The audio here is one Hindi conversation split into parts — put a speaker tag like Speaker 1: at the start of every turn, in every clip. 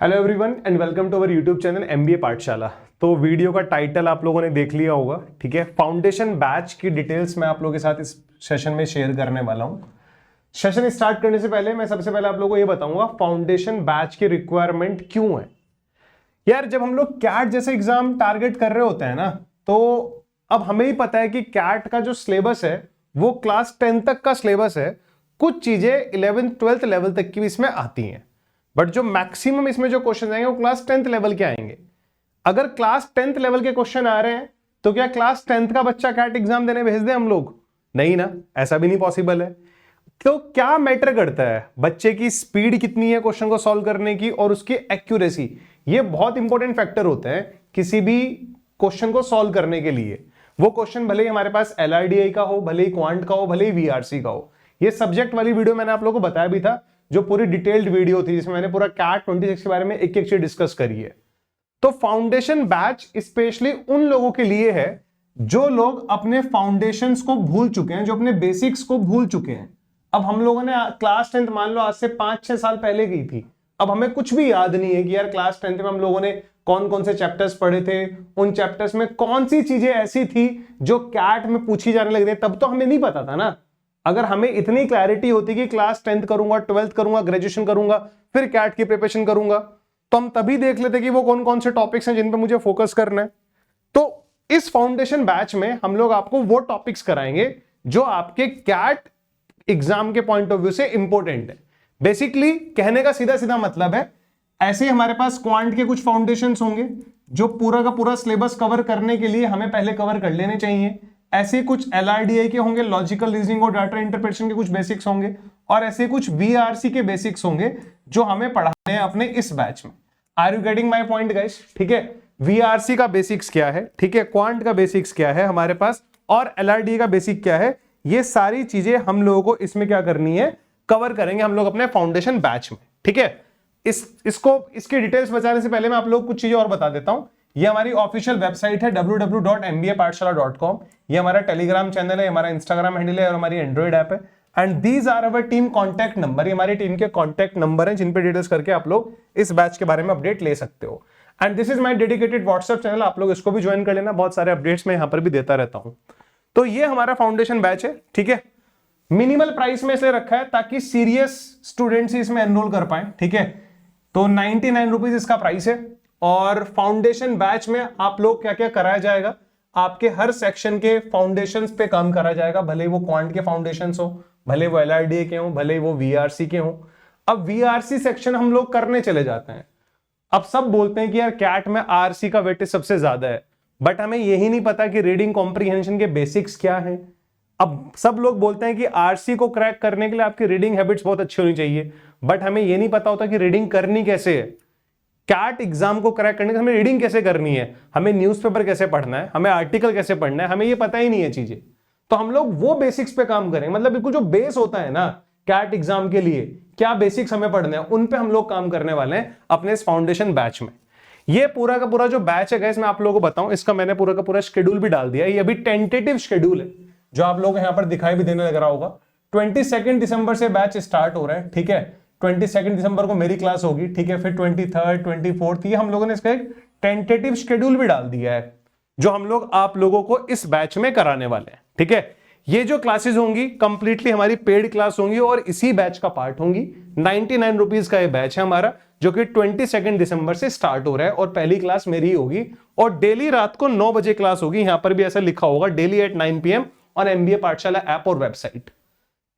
Speaker 1: Hello everyone and welcome to our YouTube channel MBA Pathshala. तो वीडियो का टाइटल आप लोगों ने देख लिया होगा, ठीक है। फाउंडेशन बैच की डिटेल्स मैं आप लोगों के साथ इस सेशन में शेयर करने वाला हूं। सेशन स्टार्ट करने से पहले मैं सबसे पहले आप लोगों को ये बताऊंगा फाउंडेशन बैच की रिक्वायरमेंट क्यों है। यार जब हम लोग कैट जैसे एग्जाम टारगेट कर रहे होते हैं ना, तो अब हमें ही पता है कि कैट का जो सिलेबस है वो क्लास 10 तक का सिलेबस है। कुछ चीजें 11th 12th लेवल तक की भी इसमें आती हैं, बट जो मैक्सिमम इसमें जो क्वेश्चन आएंगे वो क्लास 10th लेवल के आएंगे। अगर क्लास 10th लेवल के क्वेश्चन आ रहे हैं तो क्या क्लास 10th का बच्चा कैट एग्जाम देने भेज दें हम लोग? नहीं ना, ऐसा भी नहीं पॉसिबल है। तो क्या मैटर करता है? बच्चे की स्पीड कितनी है क्वेश्चन को सॉल्व करने की और उसकी एक्यूरेसी, ये बहुत इंपॉर्टेंट फैक्टर होते हैं किसी भी क्वेश्चन को सॉल्व करने के लिए। वो क्वेश्चन भले ही हमारे पास LRDI का हो, भले ही क्वांट का हो, भले ही VRC का हो। ये सब्जेक्ट वाली वीडियो मैंने आप लोगों को बताया भी था, जो पूरी डिटेल्ड वीडियो थी जिसमें मैंने पूरा कैट 26 के बारे में एक एक चीज डिस्कस करी है। तो फाउंडेशन बैच स्पेशली उन लोगों के लिए है जो लोग अपने फाउंडेशंस को भूल चुके हैं, जो अपने बेसिक्स को भूल चुके हैं। अब हम लोगों ने क्लास 10th मान लो आज से 5-6 साल पहले गई थी, अब हमें कुछ भी याद नहीं है कि यार क्लास 10th में हम लोगों ने कौन कौन से चैप्टर्स पढ़े थे, उन चैप्टर्स में कौन सी चीजें ऐसी थी जो कैट में पूछी जाने लग रही। तब तो हमें नहीं पता था ना। अगर हमें इतनी क्लैरिटी होती कि क्लास 10th करूंगा, 12th करूंगा, ग्रेजुएशन करूंगा, फिर कैट की प्रिपरेशन करूंगा, तो हम तभी देख लेते कि वो कौन कौन से टॉपिक्स हैं जिन पे मुझे फोकस करना है। तो इस फाउंडेशन बैच में हम लोग आपको वो टॉपिक्स कराएंगे जो आपके कैट एग्जाम के पॉइंट ऑफ व्यू से इंपॉर्टेंट है। बेसिकली कहने का सीधा सीधा मतलब है, ऐसे ही हमारे पास क्वांट के कुछ फाउंडेशंस होंगे जो पूरा का पूरा सिलेबस कवर करने के लिए हमें पहले कवर कर लेने चाहिए। ऐसे कुछ LRDI के होंगे, लॉजिकल रीजनिंग और डाटा इंटरप्रिटेशन के कुछ बेसिक्स होंगे, और ऐसे कुछ VRC के बेसिक्स होंगे जो हमें पढ़ाने हैं अपने इस बैच में। Are you getting my point guys? ठीक है, VRC का बेसिक्स क्या है, ठीक है, क्वांट का बेसिक्स क्या है हमारे पास, और LRDI का बेसिक क्या है, ये सारी चीजें हम लोगों को इसमें क्या करनी है, कवर करेंगे हम लोग अपने फाउंडेशन बैच में। ठीक है, इसकी डिटेल्स बताने से पहले मैं आप लोग कुछ चीजें और बता देता हूं। ये हमारी ऑफिशियल वेबसाइट है www.mbapathshala.com। ये हमारा टेलीग्राम चैनल है, हमारा इंस्टाग्राम हैंडल है और हमारी एंड्रॉइड ऐप है। And these are our team contact number. ये हमारी टीम के कॉन्टैक्ट नंबर हैं जिन पे डिटेल्स करके आप लोग इस बैच के बारे में अपडेट ले सकते हो। And this is my dedicated WhatsApp channel, आप लोग इसको भी ज्वाइन कर लेना, बहुत सारे अपडेट्स मैं यहाँ पर भी देता रहता हूँ। तो ये हमारा फाउंडेशन बैच है, ठीक है। मिनिमल प्राइस में इसलिए रखा है ताकि सीरियस स्टूडेंट्स ही इसमें एनरोल कर पाए, ठीक है। तो 99 रुपीज इसका प्राइस है। और फाउंडेशन बैच में आप लोग क्या क्या कराया जाएगा, आपके हर सेक्शन के फाउंडेशंस पे काम करा जाएगा, भले वो क्वांट के फाउंडेशंस हो, भले वो LRDA के हो, भले वो VRC के हो। अब VRC सेक्शन हम लोग करने चले जाते हैं। अब सब बोलते हैं कि यार कैट में RC का वेटेज सबसे ज्यादा है, बट हमें यही नहीं पता कि रीडिंग कॉम्प्रिहेंशन के बेसिक्स क्या है। अब सब लोग बोलते हैं कि RC को क्रैक करने के लिए आपकी रीडिंग हैबिट्स बहुत अच्छी होनी चाहिए, बट हमें यह नहीं पता होता कि रीडिंग करनी कैसे है। कैट एग्जाम को क्रैक करने के लिए हमें रीडिंग कैसे करनी है, हमें न्यूज़पेपर कैसे पढ़ना है, हमें आर्टिकल कैसे पढ़ना है, हमें ये पता ही नहीं है चीजें। तो हम लोग वो बेसिक्स पे काम करेंगे, मतलब बिल्कुल जो बेस होता है ना कैट एग्जाम के लिए, क्या बेसिक्स हमें पढ़ने हैं, उन पे हम लोग काम करने वाले हैं अपने इस फाउंडेशन बैच में। ये पूरा का पूरा जो बैच है गाइस, मैं आप लोगों को बताऊं, इसका मैंने पूरा का पूरा शेड्यूल भी डाल दिया है। ये अभी टेंटेटिव शेड्यूल है जो आप लोग यहाँ पर दिखाई भी देने लग रहा होगा। 22 दिसंबर से बैच स्टार्ट हो रहा है, ठीक है। 22 दिसंबर को मेरी क्लास होगी, ठीक है। फिर 23rd 24th, ये हम लोगों ने इसका एक टेंटेटिव शेड्यूल भी डाल दिया है जो हम लोग आप लोगों को इस बैच में कराने वाले हैं, ठीक है। ये जो क्लासेस होंगी कंप्लीटली हमारी पेड क्लास होंगी और इसी बैच का पार्ट होंगी। 99 रुपीज का ये बैच है हमारा, जो कि 22 दिसंबर से स्टार्ट हो रहा है, और पहली क्लास मेरी होगी और डेली रात को 9 बजे क्लास होगी। यहां पर भी ऐसा लिखा होगा, daily at 9 PM on MBA Pathshala app और वेबसाइट।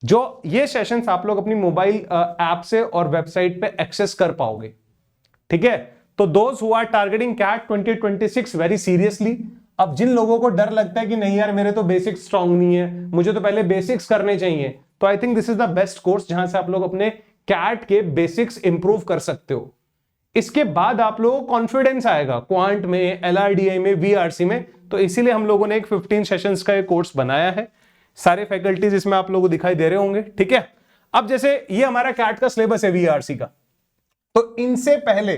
Speaker 1: जो ये सेशंस आप लोग अपनी मोबाइल ऐप से और वेबसाइट पे एक्सेस कर पाओगे, ठीक है। तो those who are targeting CAT 2026 very seriously, अब जिन लोगों को डर लगता है कि नहीं यार मेरे तो बेसिक्स स्ट्रांग नहीं है, मुझे तो पहले बेसिक्स करने चाहिए, तो I think this is the best course जहां से आप लोग अपने कैट के बेसिक्स इंप्रूव कर सकते हो। इसके बाद आप लोगों को कॉन्फिडेंस आएगा क्वांट में, LRDI में, VRC में। तो इसीलिए हम लोगों ने एक 15 सेशंस का एक कोर्स बनाया है। सारे फैकल्टीज इसमें आप लोगों को दिखाई दे रहे होंगे, ठीक है। अब जैसे ये हमारा कैट का सिलेबस है VRC का, तो इनसे पहले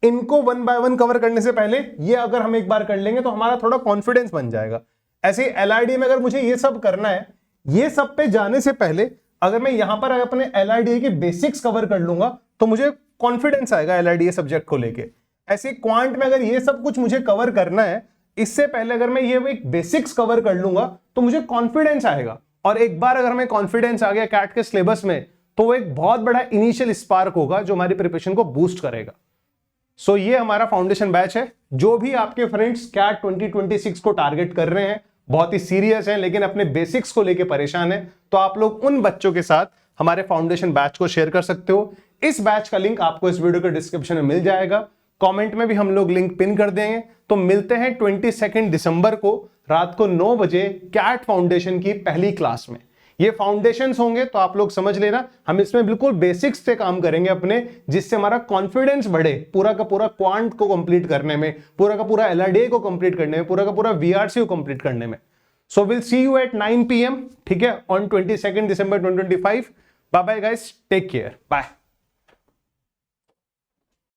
Speaker 1: इनको 1 by 1 कवर करने से पहले ये अगर हम एक बार कर लेंगे तो हमारा थोड़ा कॉन्फिडेंस बन जाएगा। ऐसे LRDA में अगर मुझे ये सब करना है, ये सब पे जाने से पहले अगर मैं यहां पर अपने LRDA के बेसिक्स कवर कर लूंगा तो मुझे कॉन्फिडेंस आएगा LRDA सब्जेक्ट को लेके। ऐसे क्वांट में अगर ये सब कुछ मुझे कवर करना है, इससे पहले अगर मैं ये एक बेसिक्स कवर कर लूंगा तो मुझे कॉन्फिडेंस आएगा, और एक बार अगर हमें कॉन्फिडेंस आ गया कैट के सिलेबस में तो वो एक बहुत बड़ा इनिशियल स्पार्क होगा जो हमारी प्रिपरेशन को बूस्ट करेगा। सो ये हमारा फाउंडेशन बैच है। जो भी आपके फ्रेंड्स कैट 2026 को टारगेट कर रहे हैं, बहुत ही सीरियस हैं लेकिन अपने बेसिक्स को लेके परेशान है, तो आप लोग उन बच्चों के साथ हमारे फाउंडेशन बैच को शेयर कर सकते हो। इस बैच का लिंक आपको इस वीडियो के डिस्क्रिप्शन में मिल जाएगा, कमेंट में भी हम लोग लिंक पिन कर देंगे। तो मिलते हैं 22 दिसंबर को रात को 9 बजे कैट फाउंडेशन की पहली क्लास में। ये फाउंडेशंस होंगे तो आप लोग समझ लेना, हम इसमें बिल्कुल बेसिक्स से काम करेंगे अपने, जिससे हमारा कॉन्फिडेंस बढ़े पूरा का पूरा क्वांट को कंप्लीट करने में, पूरा का पूरा LRDA को कंप्लीट करने में, पूरा का पूरा VRC को कंप्लीट करने में। So will see you at 9 PM, ठीक है, on 22 December 2025। Bye bye guys, take care, bye.